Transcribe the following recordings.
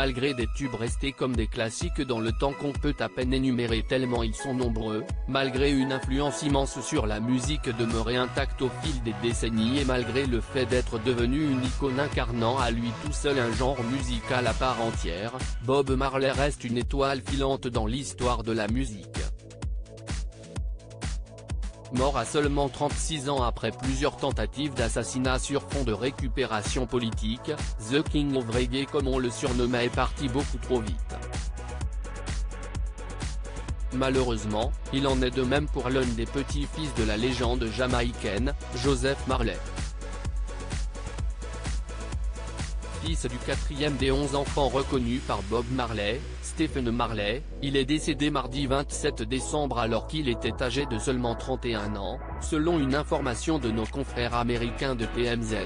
malgré des tubes restés comme des classiques dans le temps qu'on peut à peine énumérer tellement ils sont nombreux, malgré une influence immense sur la musique demeurée intacte au fil des décennies et malgré le fait d'être devenu une icône incarnant à lui tout seul un genre musical à part entière, Bob Marley reste une étoile filante dans l'histoire de la musique. Mort à seulement 36 ans après plusieurs tentatives d'assassinat sur fond de récupération politique, The King of Reggae comme on le surnommait est parti beaucoup trop vite. Malheureusement, il en est de même pour l'un des petits-fils de la légende jamaïcaine, Joseph Marley. Fils du quatrième des 11 enfants reconnus par Bob Marley, Stephen Marley, il est décédé mardi 27 décembre alors qu'il était âgé de seulement 31 ans, selon une information de nos confrères américains de TMZ.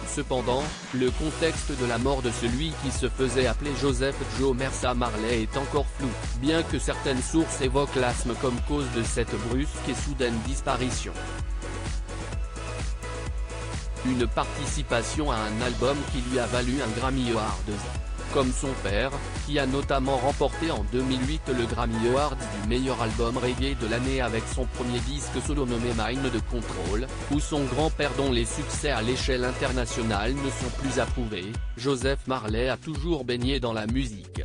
Cependant, le contexte de la mort de celui qui se faisait appeler Joseph Joe Mersa Marley est encore flou, bien que certaines sources évoquent l'asthme comme cause de cette brusque et soudaine disparition. Une participation à un album qui lui a valu un Grammy Award. Comme son père, qui a notamment remporté en 2008 le Grammy Award du meilleur album reggae de l'année avec son premier disque solo nommé Mind de Control, ou son grand-père dont les succès à l'échelle internationale ne sont plus approuvés, Joseph Marley a toujours baigné dans la musique.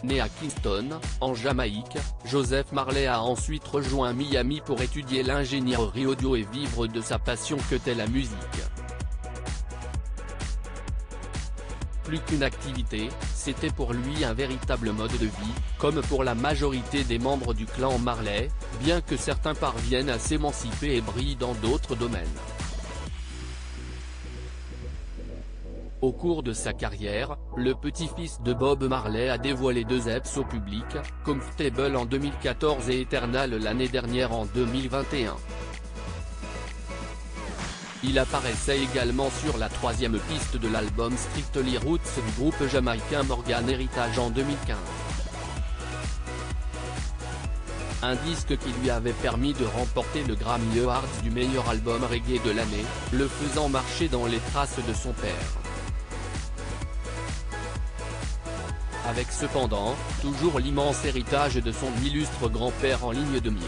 Né à Kingston, en Jamaïque, Joseph Marley a ensuite rejoint Miami pour étudier l'ingénierie audio et vivre de sa passion que t'est la musique. Plus qu'une activité, c'était pour lui un véritable mode de vie, comme pour la majorité des membres du clan Marley, bien que certains parviennent à s'émanciper et brillent dans d'autres domaines. Au cours de sa carrière, le petit-fils de Bob Marley a dévoilé 2 EPs au public, Comfortable en 2014 et Eternal l'année dernière en 2021. Il apparaissait également sur la 3e piste de l'album Strictly Roots du groupe jamaïcain Morgan Heritage en 2015. Un disque qui lui avait permis de remporter le Grammy Award du meilleur album reggae de l'année, le faisant marcher dans les traces de son père. Avec cependant, toujours l'immense héritage de son illustre grand-père en ligne de mire.